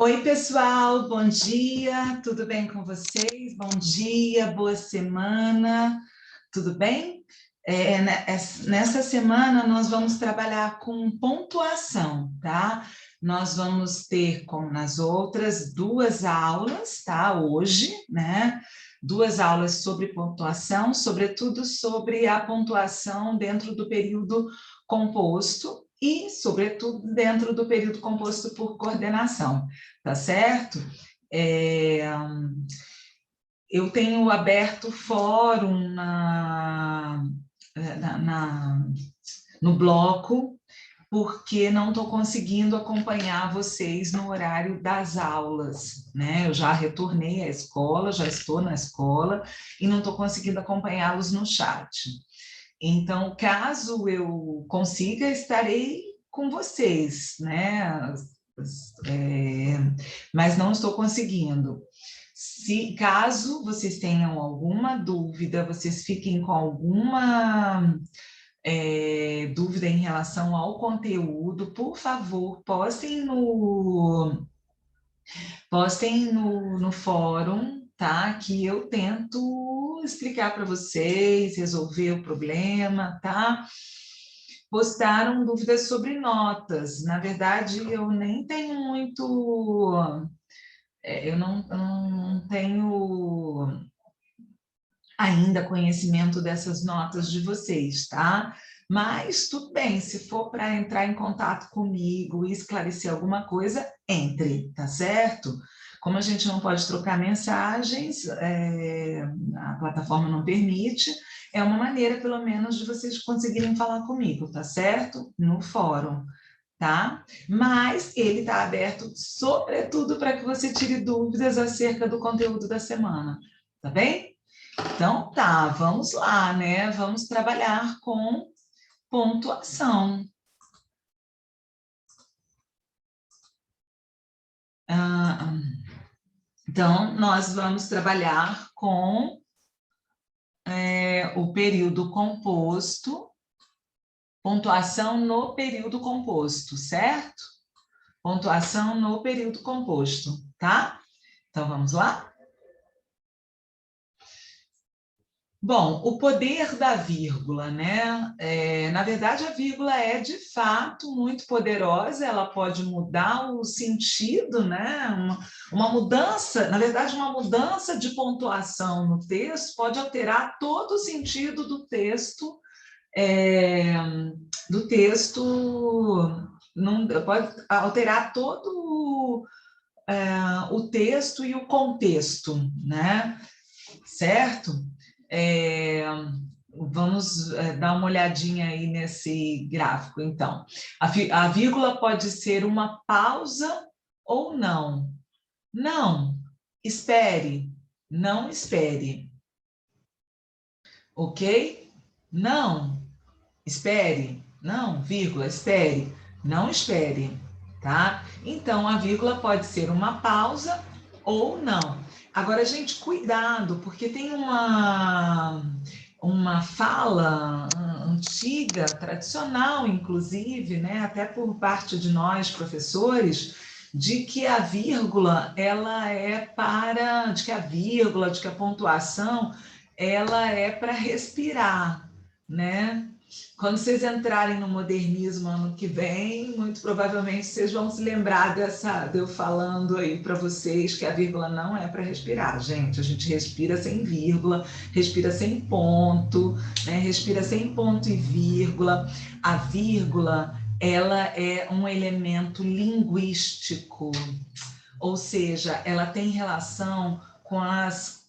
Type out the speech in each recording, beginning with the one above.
Oi, pessoal, bom dia, tudo bem com vocês? Bom dia, boa semana, tudo bem? Nessa semana nós vamos trabalhar com pontuação, tá? Nós vamos ter, como nas outras, duas aulas, tá? Hoje, né? Duas aulas sobre pontuação, sobretudo sobre a pontuação dentro do período composto e, sobretudo, dentro do período composto por coordenação, tá certo? Eu tenho aberto fórum no bloco, porque não estou conseguindo acompanhar vocês no horário das aulas, né? Eu já retornei à escola, já estou na escola, e não estou conseguindo acompanhá-los no chat. Então, caso eu consiga, estarei com vocês, né? Mas não estou conseguindo. Caso vocês tenham alguma dúvida, vocês fiquem com alguma dúvida em relação ao conteúdo, por favor, postem no fórum, tá? Que eu tento explicar para vocês, resolver o problema, tá? Postaram dúvidas sobre notas. Na verdade, eu nem tenho muito... eu não tenho ainda conhecimento dessas notas de vocês, tá? Mas tudo bem, se for para entrar em contato comigo e esclarecer alguma coisa, entre, tá certo? Como a gente não pode trocar mensagens, a plataforma não permite, é uma maneira, pelo menos, de vocês conseguirem falar comigo, tá certo? No fórum, tá? Mas ele está aberto, sobretudo, para que você tire dúvidas acerca do conteúdo da semana, tá bem? Então, tá, vamos lá, né? Vamos trabalhar com pontuação. Então, nós vamos trabalhar com o período composto, pontuação no período composto, certo? Pontuação no período composto, tá? Então, vamos lá? Bom, o poder da vírgula, né? Na verdade, a vírgula é, de fato, muito poderosa, ela pode mudar o sentido, né? Uma mudança, na verdade, uma mudança de pontuação no texto pode alterar todo o sentido do texto, pode alterar todo o texto e o contexto, né? Certo? Vamos dar uma olhadinha aí nesse gráfico, então. A vírgula pode ser uma pausa ou não. Não, espere, não espere. Ok? Não, espere, não, vírgula, espere, não espere, tá? Então, a vírgula pode ser uma pausa ou não. Agora, gente, cuidado, porque tem uma fala antiga, tradicional, inclusive, né, até por parte de nós, professores, de que a vírgula, de que a pontuação, ela é para respirar, né? Quando vocês entrarem no modernismo ano que vem, muito provavelmente vocês vão se lembrar de eu falando aí para vocês que a vírgula não é para respirar, gente. A gente respira sem vírgula, respira sem ponto, né? Respira sem ponto e vírgula. A vírgula, ela é um elemento linguístico, ou seja, ela tem relação com as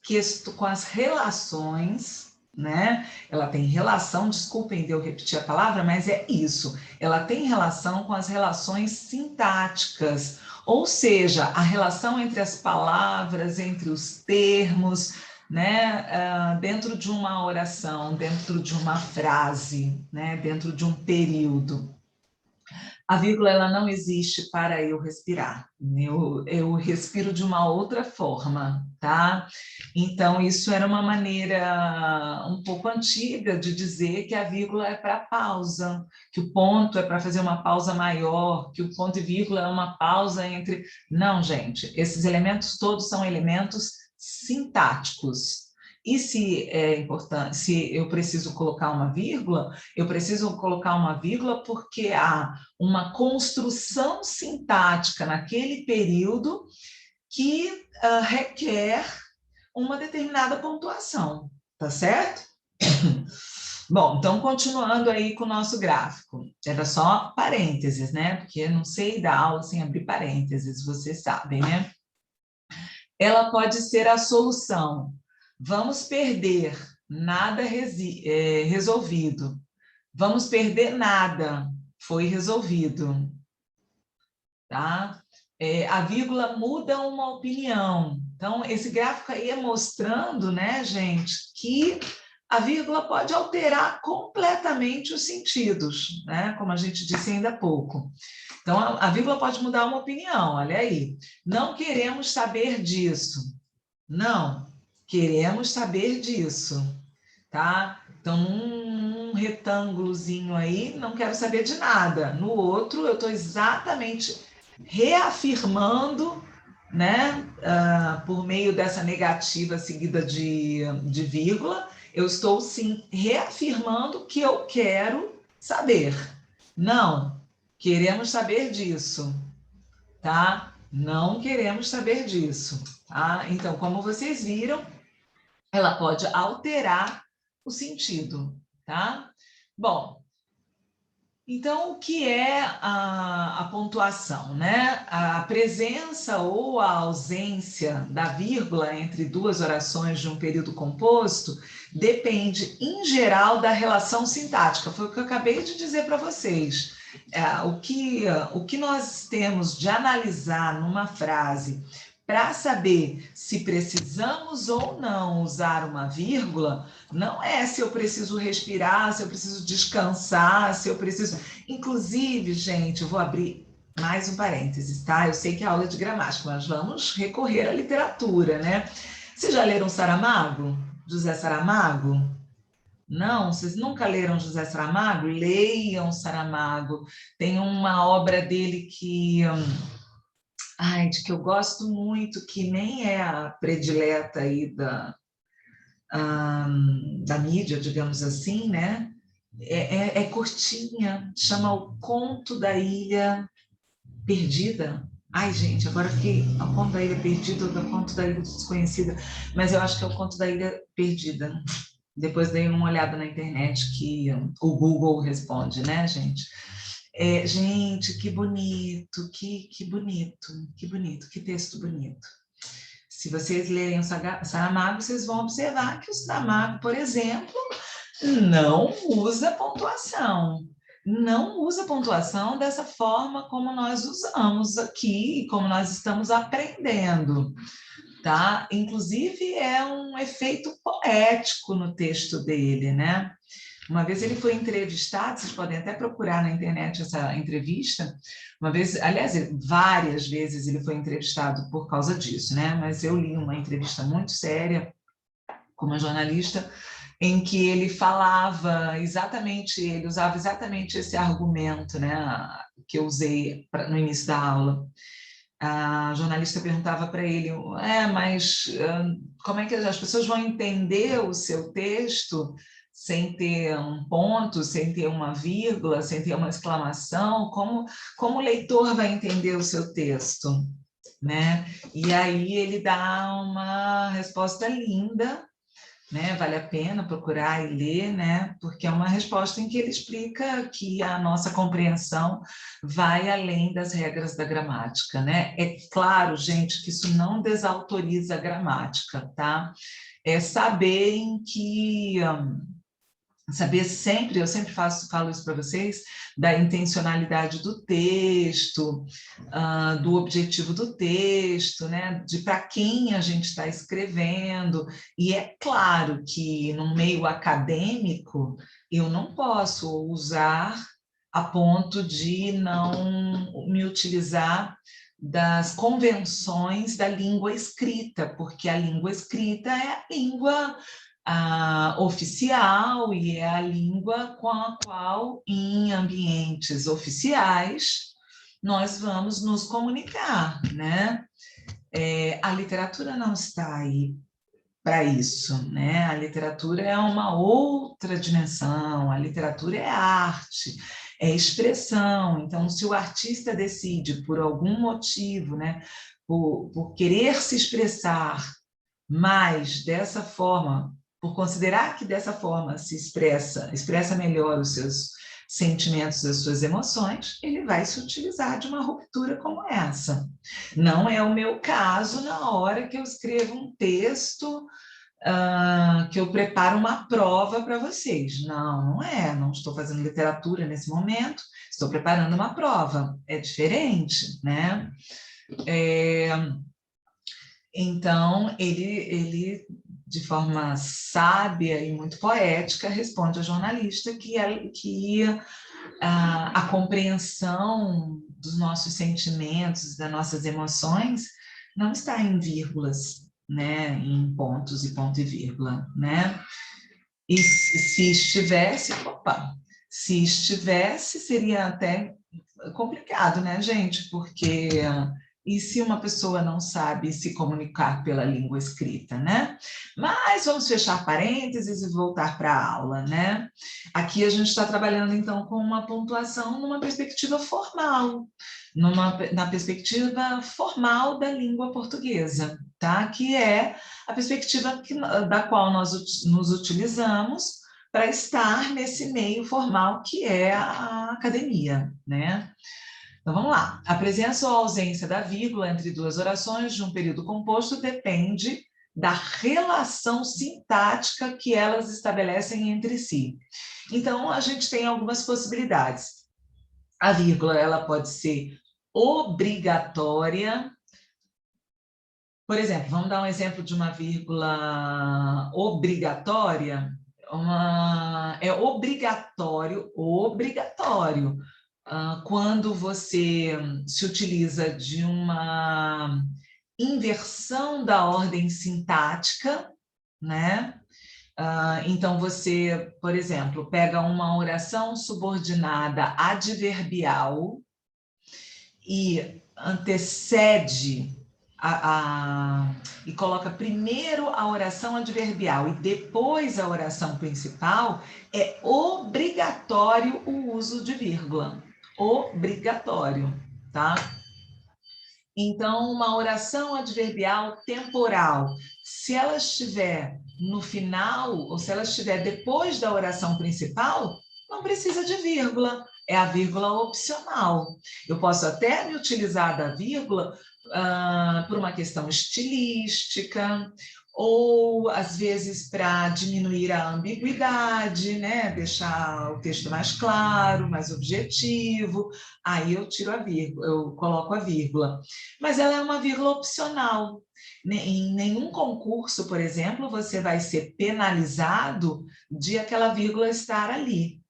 relações, né? Ela tem relação, desculpem de eu repetir a palavra, mas é isso. Ela tem relação com as relações sintáticas, ou seja, a relação entre as palavras, entre os termos, né? Dentro de uma oração, dentro de uma frase, né? Dentro de um período. A vírgula ela não existe para eu respirar. Eu respiro de uma outra forma, tá? Então, isso era uma maneira um pouco antiga de dizer que a vírgula é para pausa, que o ponto é para fazer uma pausa maior, que o ponto e vírgula é uma pausa entre... Não, gente, esses elementos todos são elementos sintáticos. E se é importante, se eu preciso colocar uma vírgula, eu preciso colocar uma vírgula porque há uma construção sintática naquele período que requer uma determinada pontuação, tá certo? Bom, então continuando aí com o nosso gráfico, era só parênteses, né? Porque eu não sei dar aula sem abrir parênteses, vocês sabem, né? Ela pode ser a solução. Vamos perder, nada resolvido. Vamos perder nada, foi resolvido. Tá? A vírgula muda uma opinião. Então, esse gráfico aí é mostrando, né, gente, que a vírgula pode alterar completamente os sentidos, né, como a gente disse ainda há pouco. Então, a vírgula pode mudar uma opinião, olha aí. Não queremos saber disso. Não, queremos saber disso, tá? Então, num retângulozinho aí, não quero saber de nada. No outro, eu estou exatamente reafirmando, né, por meio dessa negativa seguida de vírgula, eu estou, sim, reafirmando que eu quero saber. Não, queremos saber disso, tá? Não queremos saber disso, tá? Então, como vocês viram, ela pode alterar o sentido, tá? Bom, então, o que é a pontuação, né? A presença ou a ausência da vírgula entre duas orações de um período composto depende, em geral, da relação sintática. Foi o que eu acabei de dizer para vocês. O que nós temos de analisar numa frase para saber se precisamos ou não usar uma vírgula, não é se eu preciso respirar, se eu preciso descansar, se eu preciso... Inclusive, gente, eu vou abrir mais um parênteses, tá? Eu sei que é aula de gramática, mas vamos recorrer à literatura, né? Vocês já leram Saramago? José Saramago? Não? Vocês nunca leram José Saramago? Leiam Saramago. Tem uma obra dele que... de que eu gosto muito, que nem é a predileta aí da mídia, digamos assim, né? É curtinha, chama O Conto da Ilha Perdida. Ai, gente, agora fiquei o Conto da Ilha Perdida ou do Conto da Ilha Desconhecida, mas eu acho que é o Conto da Ilha Perdida. Depois dei uma olhada na internet que o Google responde, né, gente? Gente, que bonito, que bonito, que bonito, que texto bonito. Se vocês lerem o Saramago, vocês vão observar que o Saramago, por exemplo, não usa pontuação. Não usa pontuação dessa forma como nós usamos aqui e como nós estamos aprendendo, tá? Inclusive, é um efeito poético no texto dele, né? Uma vez ele foi entrevistado, vocês podem até procurar na internet essa entrevista, uma vez, aliás, várias vezes ele foi entrevistado por causa disso, né? Mas eu li uma entrevista muito séria com uma jornalista em que ele falava exatamente, ele usava exatamente esse argumento, né, que eu usei no início da aula. A jornalista perguntava para ele, mas como é que as pessoas vão entender o seu texto sem ter um ponto, sem ter uma vírgula, sem ter uma exclamação? Como o leitor vai entender o seu texto? Né? E aí ele dá uma resposta linda, né? Vale a pena procurar e ler, né? Porque é uma resposta em que ele explica que a nossa compreensão vai além das regras da gramática, né? É claro, gente, que isso não desautoriza a gramática, tá? É saber em que... saber sempre, eu sempre falo isso para vocês, da intencionalidade do texto, do objetivo do texto, né? De para quem a gente está escrevendo. E é claro que no meio acadêmico eu não posso usar a ponto de não me utilizar das convenções da língua escrita, porque a língua escrita é a língua oficial e é a língua com a qual, em ambientes oficiais, nós vamos nos comunicar, né? A literatura não está aí para isso, né? A literatura é uma outra dimensão, a literatura é arte, é expressão. Então, se o artista decide, por algum motivo, né, por querer se expressar mais dessa forma, por considerar que dessa forma se expressa melhor os seus sentimentos, as suas emoções, ele vai se utilizar de uma ruptura como essa. Não é o meu caso na hora que eu escrevo um texto, que eu preparo uma prova para vocês. Não, não é. Não estou fazendo literatura nesse momento, estou preparando uma prova. É diferente, né? Então, ele, de forma sábia e muito poética, responde ao jornalista que a compreensão dos nossos sentimentos, das nossas emoções, não está em vírgulas, né? Em pontos e ponto e vírgula, né? E se estivesse, se estivesse, seria até complicado, né, gente? Porque e se uma pessoa não sabe se comunicar pela língua escrita, né? Mas vamos fechar parênteses e voltar para a aula, né? Aqui a gente está trabalhando, então, com uma pontuação numa perspectiva formal, na perspectiva formal da língua portuguesa, tá? Que é a perspectiva da qual nós nos utilizamos para estar nesse meio formal que é a academia, né? Então, vamos lá. A presença ou ausência da vírgula entre duas orações de um período composto depende da relação sintática que elas estabelecem entre si. Então, a gente tem algumas possibilidades. A vírgula, ela pode ser obrigatória. Por exemplo, vamos dar um exemplo de uma vírgula obrigatória. É obrigatório, quando você se utiliza de uma inversão da ordem sintática, né? Então, você, por exemplo, pega uma oração subordinada adverbial e antecede e coloca primeiro a oração adverbial e depois a oração principal, é obrigatório o uso de vírgula. Obrigatório, tá? Então, uma oração adverbial temporal, se ela estiver no final, ou se ela estiver depois da oração principal, não precisa de vírgula, é a vírgula opcional. Eu posso até me utilizar da vírgula por uma questão estilística, ou às vezes para diminuir a ambiguidade, né? Deixar o texto mais claro, mais objetivo, aí eu tiro a vírgula, eu coloco a vírgula. Mas ela é uma vírgula opcional. Em nenhum concurso, por exemplo, você vai ser penalizado de aquela vírgula estar ali,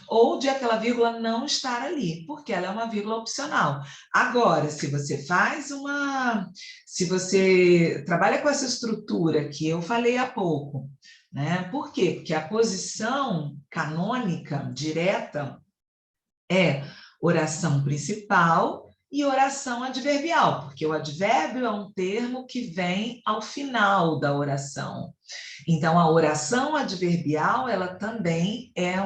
ou de aquela vírgula não estar ali, porque ela é uma vírgula opcional. Agora, se você trabalha com essa estrutura que eu falei há pouco, né? Por quê? Porque a posição canônica direta é oração principal e oração adverbial, porque o advérbio é um termo que vem ao final da oração. Então, a oração adverbial, ela também é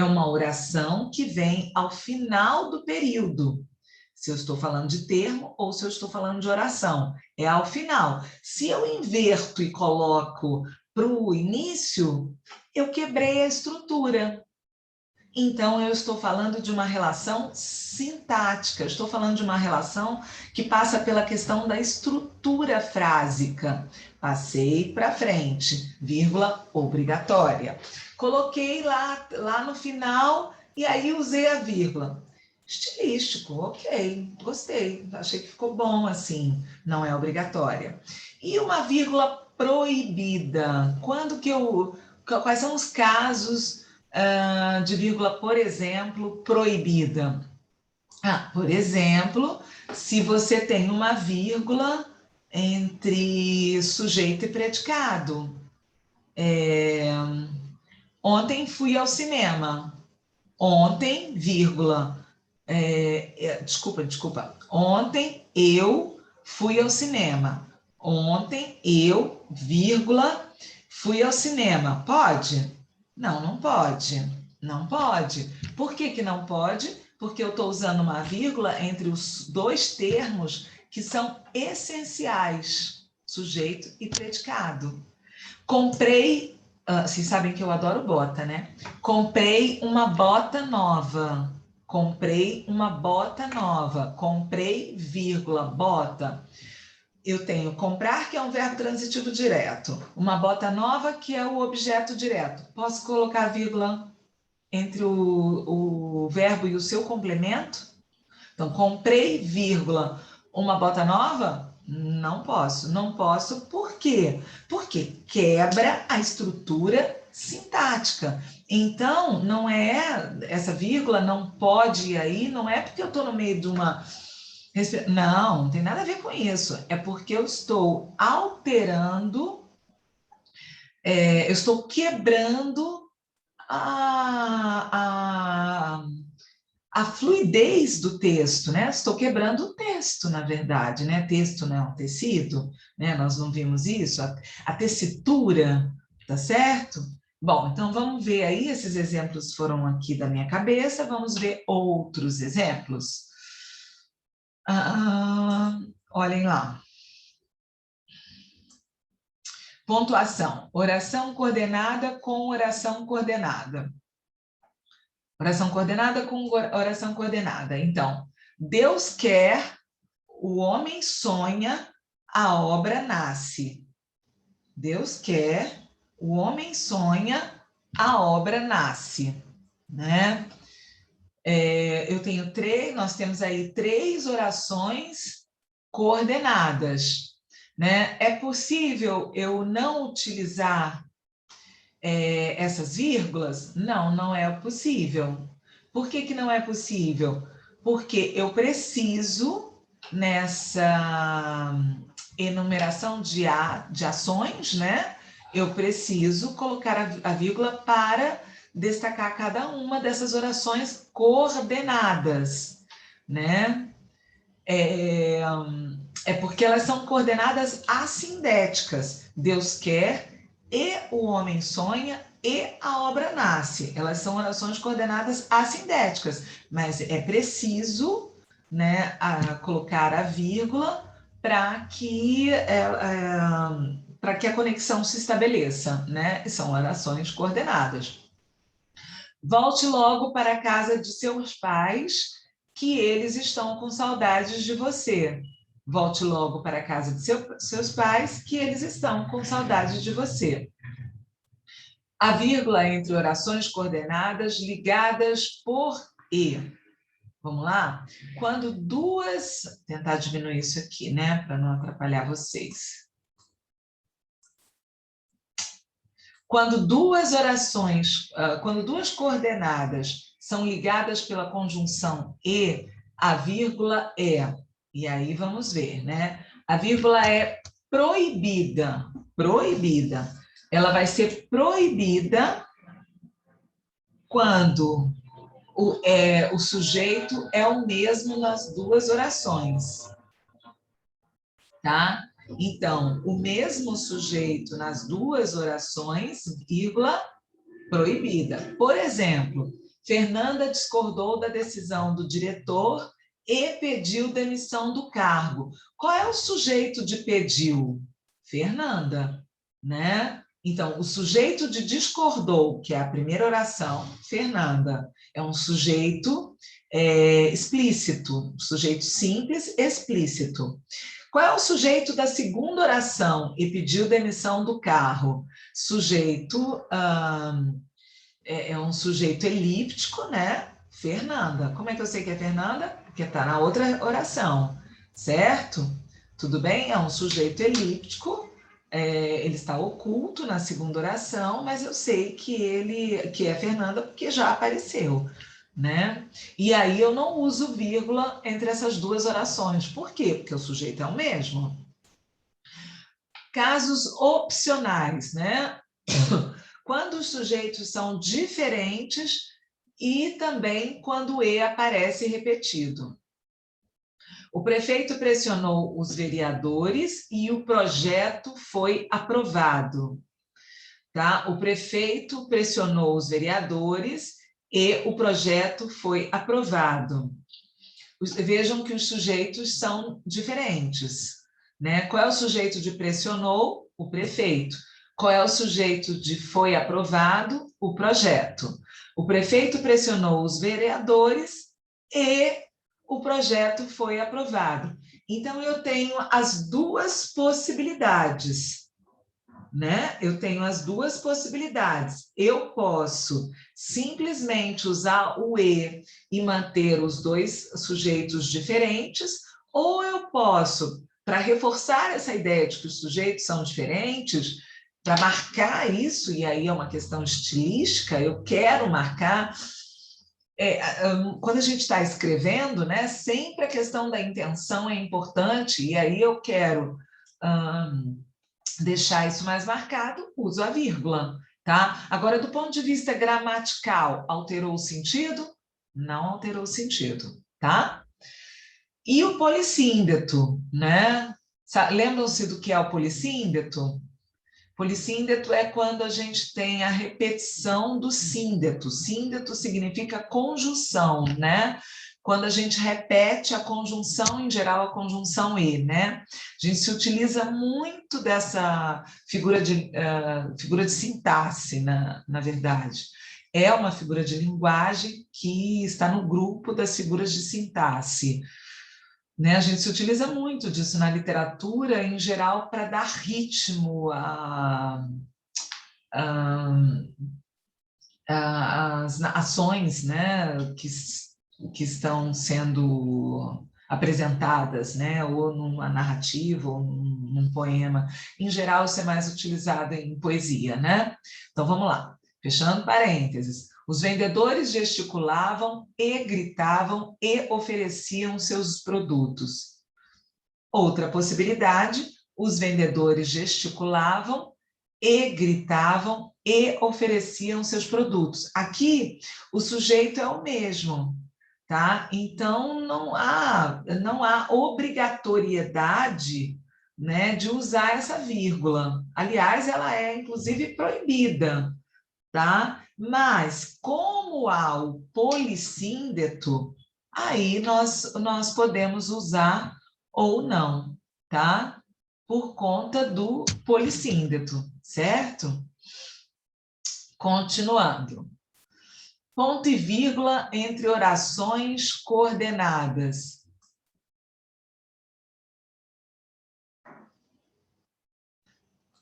uma oração que vem ao final do período. Se eu estou falando de termo ou se eu estou falando de oração. É ao final. Se eu inverto e coloco para o início, eu quebrei a estrutura. Então, eu estou falando de uma relação sintática, estou falando de uma relação que passa pela questão da estrutura frásica. Passei para frente, vírgula obrigatória. Coloquei lá no final e aí usei a vírgula. Estilístico, ok, gostei, achei que ficou bom assim, não é obrigatória. E uma vírgula proibida? Quais são os casos de vírgula, por exemplo, proibida. Por exemplo, se você tem uma vírgula entre sujeito e predicado. Ontem fui ao cinema. Ontem, vírgula. Desculpa. Ontem eu fui ao cinema. Ontem eu, vírgula, fui ao cinema. Pode? Não, não pode. Não pode. Por que que não pode? Porque eu estou usando uma vírgula entre os dois termos que são essenciais, sujeito e predicado. Comprei, vocês sabem que eu adoro bota, né? Comprei uma bota nova. Comprei uma bota nova. Comprei, vírgula, bota. Eu tenho comprar, que é um verbo transitivo direto. Uma bota nova, que é o objeto direto. Posso colocar vírgula entre o verbo e o seu complemento? Então, comprei, vírgula, uma bota nova? Não posso. Não posso, por quê? Porque quebra a estrutura sintática. Então, não é, essa vírgula não pode ir aí, não é porque eu estou no meio de uma... Não, não tem nada a ver com isso. É porque eu estou alterando, eu estou quebrando a fluidez do texto, né? Estou quebrando o texto, na verdade, né? Texto não é um tecido, né? Nós não vimos isso, a tessitura, tá certo? Bom, então vamos ver aí, esses exemplos foram aqui da minha cabeça, vamos ver outros exemplos. Olhem lá. Pontuação, oração coordenada com oração coordenada. Oração coordenada com oração coordenada. Então, Deus quer, o homem sonha, a obra nasce. Deus quer, o homem sonha, a obra nasce, né? Nós temos aí 3 orações coordenadas, né? É possível eu não utilizar essas vírgulas? Não, não é possível. Por que que não é possível? Porque eu preciso, nessa enumeração de ações, né? Eu preciso colocar a vírgula para destacar cada uma dessas orações coordenadas, né? É porque elas são coordenadas assindéticas. Deus quer, e o homem sonha, e a obra nasce. Elas são orações coordenadas assindéticas, mas é preciso, né, colocar a vírgula para que a conexão se estabeleça, né? São orações coordenadas. Volte logo para a casa de seus pais, que eles estão com saudades de você. Volte logo para a casa de seus pais, que eles estão com saudades de você. A vírgula entre orações coordenadas ligadas por e. Vamos lá? Quando duas... Vou tentar diminuir isso aqui, né? Para não atrapalhar vocês. Quando duas orações, quando duas coordenadas são ligadas pela conjunção e, a vírgula é. E aí vamos ver, né? A vírgula é proibida. Proibida. Ela vai ser proibida quando o sujeito é o mesmo nas duas orações. Tá? Então, o mesmo sujeito nas duas orações, vírgula, proibida. Por exemplo, Fernanda discordou da decisão do diretor e pediu demissão do cargo. Qual é o sujeito de pediu? Fernanda, né? Então, o sujeito de discordou, que é a primeira oração, Fernanda, é um sujeito explícito, sujeito simples, explícito. Qual é o sujeito da segunda oração e pediu demissão do carro? Sujeito... é um sujeito elíptico, né? Fernanda. Como é que eu sei que é Fernanda? Porque está na outra oração, certo? Tudo bem? É um sujeito elíptico, ele está oculto na segunda oração, mas eu sei que é Fernanda porque já apareceu, né? E aí eu não uso vírgula entre essas duas orações. Por quê? Porque o sujeito é o mesmo. Casos opcionais, né? Quando os sujeitos são diferentes e também quando o E aparece repetido. O prefeito pressionou os vereadores e o projeto foi aprovado. Tá? O prefeito pressionou os vereadores e o projeto foi aprovado. Vejam que os sujeitos são diferentes, né? Qual é o sujeito de pressionou? O prefeito. Qual é o sujeito de foi aprovado? O projeto. O prefeito pressionou os vereadores e o projeto foi aprovado. Então, eu tenho as duas possibilidades, né? Eu tenho as duas possibilidades. Eu posso simplesmente usar o e manter os dois sujeitos diferentes, ou eu posso, para reforçar essa ideia de que os sujeitos são diferentes, para marcar isso, e aí é uma questão estilística, eu quero marcar. Quando a gente está escrevendo, né, sempre a questão da intenção é importante, e aí eu quero deixar isso mais marcado, uso a vírgula, tá? Agora, do ponto de vista gramatical, alterou o sentido? Não alterou o sentido, tá? E o polissíndeto, né? Lembram-se do que é o polissíndeto? Polissíndeto é quando a gente tem a repetição do síndeto. Síndeto significa conjunção, né? Quando a gente repete a conjunção, em geral, a conjunção e, né? A gente se utiliza muito dessa figura de sintaxe, na verdade. É uma figura de linguagem que está no grupo das figuras de sintaxe. Né? A gente se utiliza muito disso na literatura, em geral, para dar ritmo às ações, né? que estão sendo apresentadas, né? Ou numa narrativa, ou num poema. Em geral, isso é mais utilizado em poesia, né? Então, vamos lá. Fechando parênteses. Os vendedores gesticulavam e gritavam e ofereciam seus produtos. Outra possibilidade, os vendedores gesticulavam e gritavam e ofereciam seus produtos. Aqui, o sujeito é o mesmo, tá? Então, não há obrigatoriedade, né, de usar essa vírgula. Aliás, ela é, inclusive, proibida, tá? Mas, como há o polissíndeto, aí nós podemos usar ou não, tá? Por conta do polissíndeto, certo? Continuando. Ponto e vírgula entre orações coordenadas.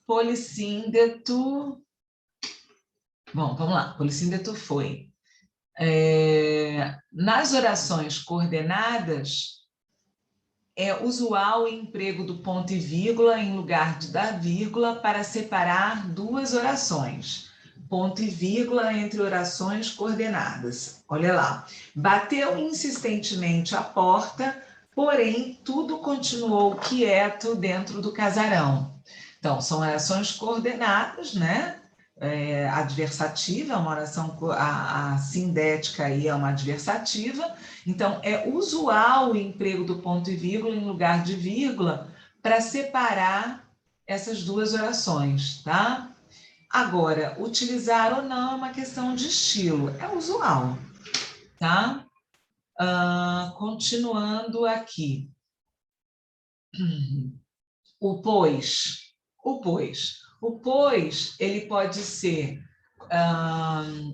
Polissíndeto. Bom, vamos lá. Polissíndeto foi. Nas orações coordenadas, é usual o emprego do ponto e vírgula em lugar da vírgula para separar duas orações. Ponto e vírgula entre orações coordenadas. Olha lá. Bateu insistentemente a porta, porém tudo continuou quieto dentro do casarão. Então, são orações coordenadas, né? Adversativa, uma oração, a sindética aí é uma adversativa. Então, é usual o emprego do ponto e vírgula em lugar de vírgula para separar essas duas orações, tá? Agora, utilizar ou não é uma questão de estilo, é usual, tá? Continuando aqui. O pois. O pois. O pois, ele pode ser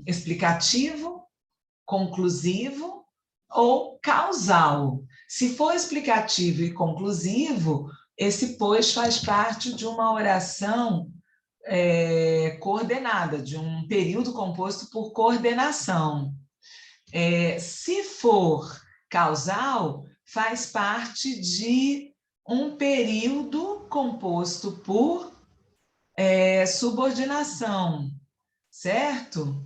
explicativo, conclusivo ou causal. Se for explicativo e conclusivo, esse pois faz parte de uma oração coordenada, de um período composto por coordenação. Se for causal, faz parte de um período composto por subordinação, certo?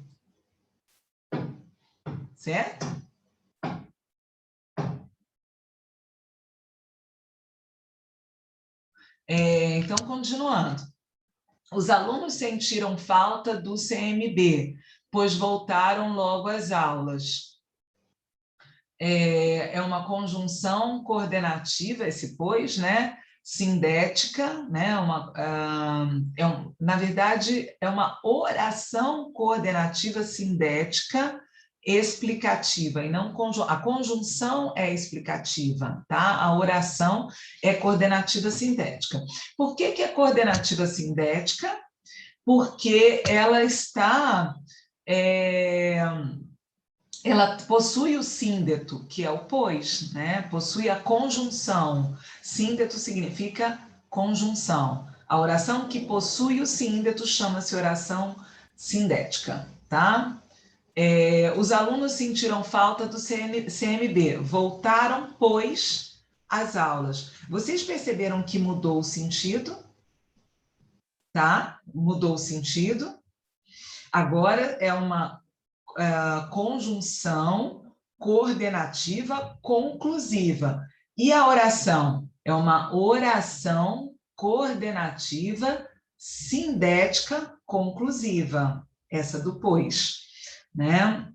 Certo? Então, continuando. Os alunos sentiram falta do CMB, pois voltaram logo às aulas. É uma conjunção coordenativa, esse pois, né? Sindética, né? Na verdade, é uma oração coordenativa sindética explicativa, e não a conjunção é explicativa, tá? A oração é coordenativa sindética. Por que é coordenativa sindética? Porque ela está... ela possui o síndeto, que é o pois, né? Possui a conjunção. Síndeto significa conjunção. A oração que possui o síndeto chama-se oração sindética, tá? Os alunos sentiram falta do CMB, voltaram, pois, às aulas. Vocês perceberam que mudou o sentido? Tá? Mudou o sentido. Agora é uma conjunção coordenativa conclusiva. E a oração? É uma oração coordenativa sindética conclusiva, essa do pois, né?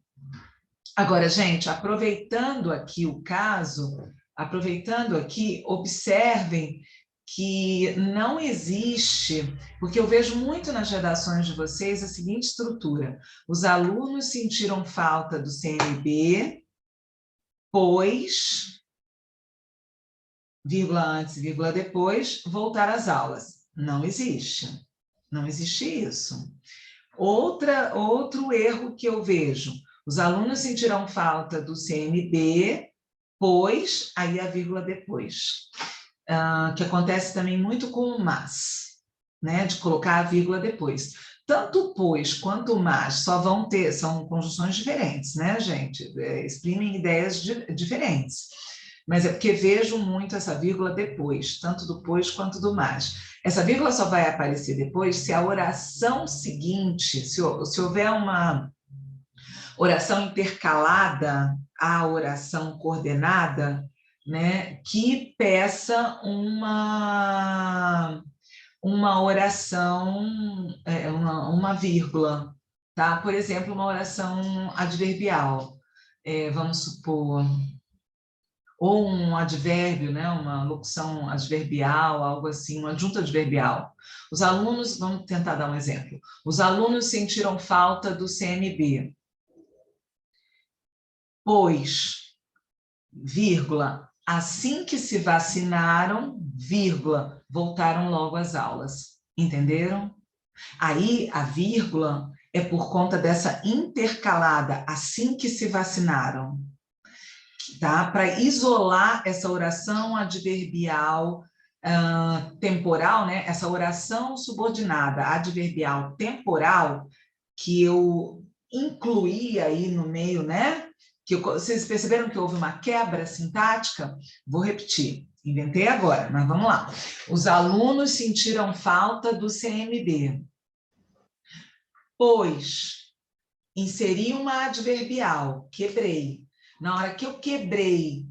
Agora, gente, aproveitando aqui o caso, observem que não existe, porque eu vejo muito nas redações de vocês a seguinte estrutura: os alunos sentiram falta do CMB, pois, vírgula antes, vírgula depois, voltar às aulas. Não existe. Não existe isso. Outro erro que eu vejo: os alunos sentirão falta do CMB, pois, aí a vírgula depois. Que acontece também muito com o mas, né? De colocar a vírgula depois. Tanto o pois quanto o mas são conjunções diferentes, né, gente? Exprimem ideias diferentes. Mas é porque vejo muito essa vírgula depois, tanto do pois quanto do mas. Essa vírgula só vai aparecer depois se a oração seguinte, se houver uma oração intercalada à oração coordenada, né, que peça uma oração, uma vírgula, tá? Por exemplo, uma oração adverbial, vamos supor, ou um advérbio, né, uma locução adverbial, algo assim, um adjunto adverbial. Os alunos, vamos tentar dar um exemplo. Os alunos sentiram falta do CMB, pois, vírgula, assim que se vacinaram, vírgula, voltaram logo às aulas. Entenderam? Aí, a vírgula é por conta dessa intercalada, assim que se vacinaram. Tá? Para isolar essa oração adverbial temporal, né? Essa oração subordinada adverbial temporal, que eu incluí aí no meio, né? Vocês perceberam que houve uma quebra sintática? Vou repetir, inventei agora, mas vamos lá. Os alunos sentiram falta do CMB, pois inseri uma adverbial, quebrei. Na hora que eu quebrei,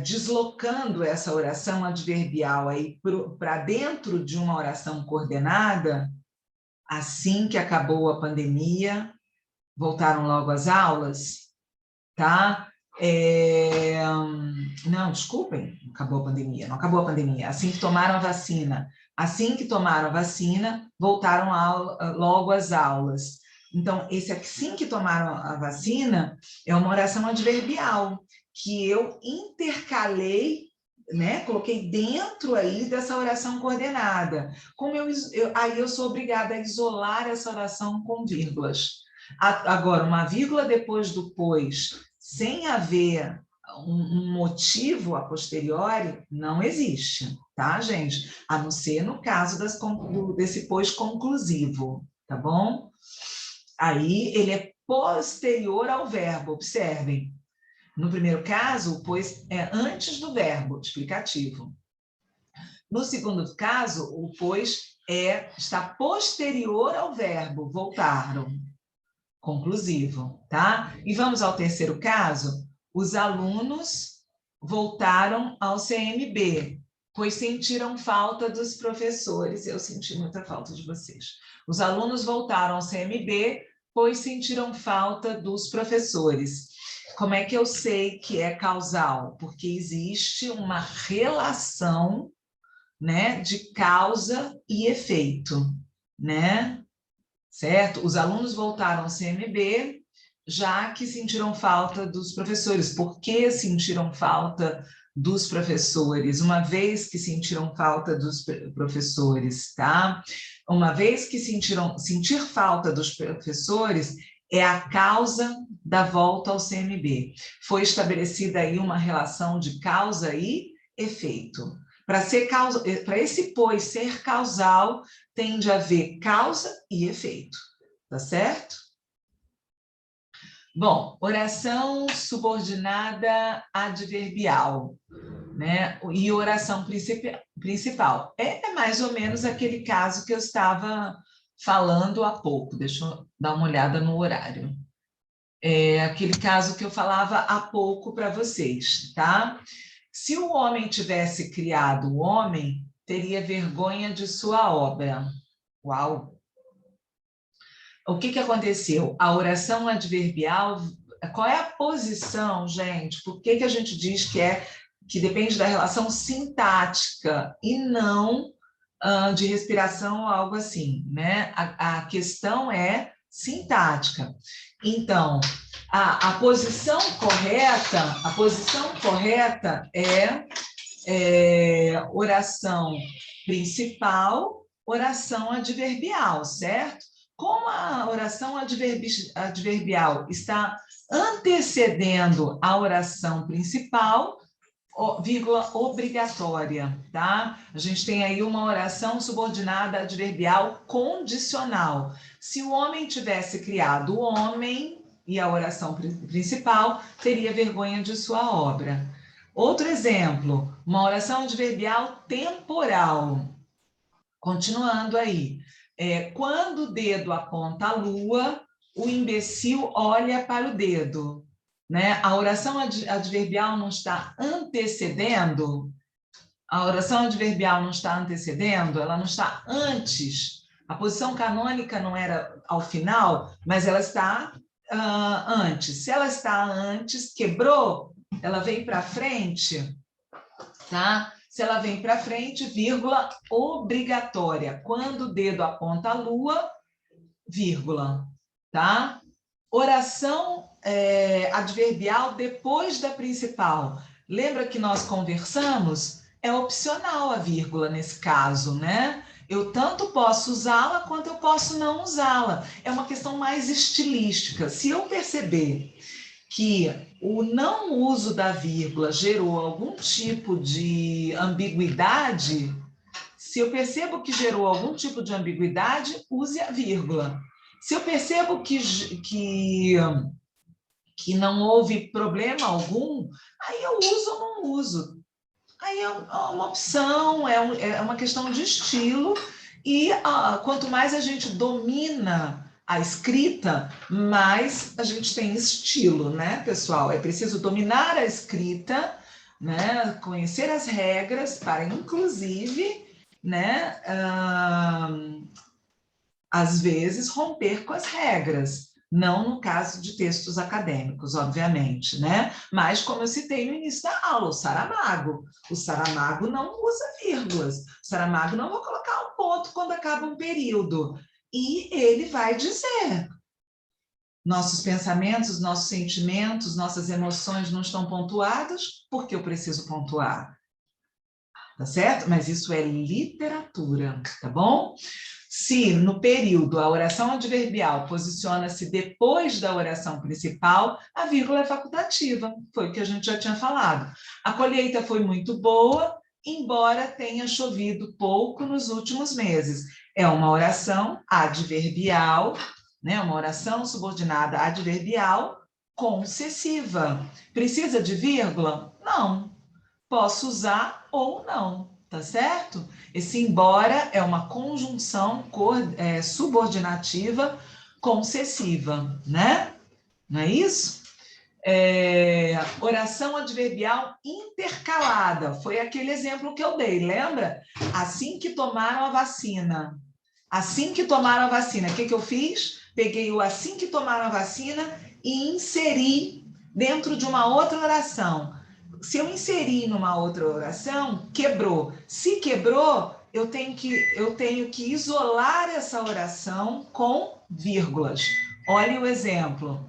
deslocando essa oração adverbial aí para dentro de uma oração coordenada, assim que acabou a pandemia, voltaram logo às aulas, tá? Não, desculpem, acabou a pandemia, não acabou a pandemia. Assim que tomaram a vacina, voltaram logo às aulas. Então, esse assim que tomaram a vacina é uma oração adverbial que eu intercalei, né? Coloquei dentro aí dessa oração coordenada. Aí eu sou obrigada a isolar essa oração com vírgulas. Agora, uma vírgula depois do pois, sem haver um motivo a posteriori, não existe, tá, gente? A não ser no caso desse pois conclusivo, tá bom? Aí ele é posterior ao verbo, observem. No primeiro caso, o pois é antes do verbo explicativo. No segundo caso, o pois está posterior ao verbo, voltaram. Conclusivo, tá? E vamos ao terceiro caso. Os alunos voltaram ao CMB, pois sentiram falta dos professores. Eu senti muita falta de vocês. Os alunos voltaram ao CMB, pois sentiram falta dos professores. Como é que eu sei que é causal? Porque existe uma relação, né, de causa e efeito, né? Certo? Os alunos voltaram ao CMB, já que sentiram falta dos professores. Por que sentiram falta dos professores? Uma vez que sentiram falta dos professores, tá? Uma vez que sentir falta dos professores é a causa da volta ao CMB. Foi estabelecida aí uma relação de causa e efeito. Para esse pois ser causal, tem de haver causa e efeito, tá certo? Bom, oração subordinada adverbial, né? E oração principal. É mais ou menos aquele caso que eu estava falando há pouco. Deixa eu dar uma olhada no horário. É aquele caso que eu falava há pouco para vocês, tá? Se o homem tivesse criado o homem, teria vergonha de sua obra. Uau! O que aconteceu? A oração adverbial, qual é a posição, gente? Por que a gente diz que depende da relação sintática e não de respiração ou algo assim, né? A questão é sintática. Então, a posição correta é oração principal, oração adverbial, certo? Como a oração adverbial está antecedendo a oração principal, vírgula obrigatória, tá? A gente tem aí uma oração subordinada adverbial condicional. Se o homem tivesse criado o homem e a oração principal, teria vergonha de sua obra. Outro exemplo, uma oração adverbial temporal. Continuando aí. Quando o dedo aponta a lua, o imbecil olha para o dedo. Né? A oração adverbial não está antecedendo? A oração adverbial não está antecedendo? Ela não está antes? A posição canônica não era ao final, mas ela está antes. Se ela está antes, quebrou, ela veio para frente, tá? Se ela vem para frente, vírgula, obrigatória. Quando o dedo aponta a lua, vírgula, tá? Oração adverbial depois da principal. Lembra que nós conversamos? É opcional a vírgula nesse caso, né? Eu tanto posso usá-la quanto eu posso não usá-la. É uma questão mais estilística. Se eu perceber que o não uso da vírgula gerou algum tipo de ambiguidade, se eu percebo que gerou algum tipo de ambiguidade, use a vírgula. Se eu percebo que não houve problema algum, aí eu uso ou não uso. Aí é uma opção, é uma questão de estilo, e quanto mais a gente domina a escrita, mais a gente tem estilo, né, pessoal? É preciso dominar a escrita, né, conhecer as regras para, inclusive, né, às vezes, romper com as regras. Não no caso de textos acadêmicos, obviamente, né? Mas, como eu citei no início da aula, o Saramago. O Saramago não usa vírgulas. O Saramago não vai colocar um ponto quando acaba um período. E ele vai dizer: nossos pensamentos, nossos sentimentos, nossas emoções não estão pontuados porque eu preciso pontuar. Tá certo? Mas isso é literatura, tá bom? Se no período a oração adverbial posiciona-se depois da oração principal, a vírgula é facultativa, foi o que a gente já tinha falado. A colheita foi muito boa, embora tenha chovido pouco nos últimos meses. É uma oração adverbial, né? Uma oração subordinada adverbial concessiva. Precisa de vírgula? Não. Posso usar ou não. tá certo? Esse embora é uma conjunção subordinativa concessiva, né? Não é isso? Oração adverbial intercalada, foi aquele exemplo que eu dei, lembra? Assim que tomaram a vacina. Assim que tomaram a vacina, o que eu fiz? Peguei o assim que tomaram a vacina e inseri dentro de uma outra oração. Se eu inserir numa outra oração, quebrou. Se quebrou, eu tenho que isolar essa oração com vírgulas. Olhe o exemplo.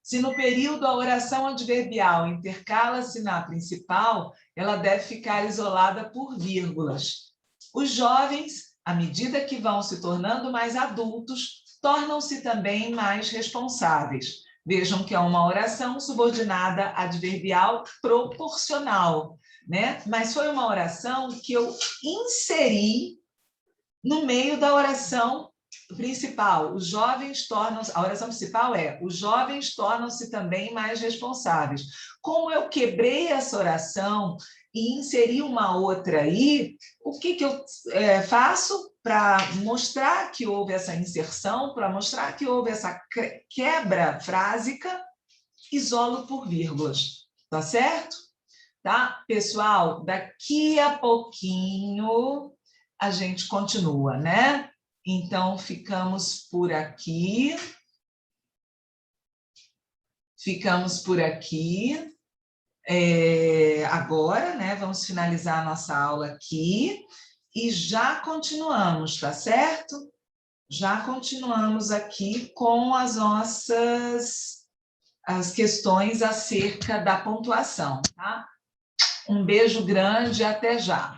Se no período a oração adverbial intercala-se na principal, ela deve ficar isolada por vírgulas. Os jovens, à medida que vão se tornando mais adultos, tornam-se também mais responsáveis. Vejam que é uma oração subordinada adverbial proporcional, né? Mas foi uma oração que eu inseri no meio da oração principal. Os jovens tornam-se, a oração principal é: os jovens tornam-se também mais responsáveis. Como eu quebrei essa oração e inseri uma outra aí, o que eu faço para mostrar que houve essa inserção, para mostrar que houve essa quebra frásica? Isolo por vírgulas, tá certo? Tá? Pessoal, daqui a pouquinho a gente continua, né? Então, ficamos por aqui. Ficamos por aqui. Agora, né? Vamos finalizar a nossa aula aqui e já continuamos, tá certo? Já continuamos aqui com as nossas questões acerca da pontuação, tá? Um beijo grande e até já.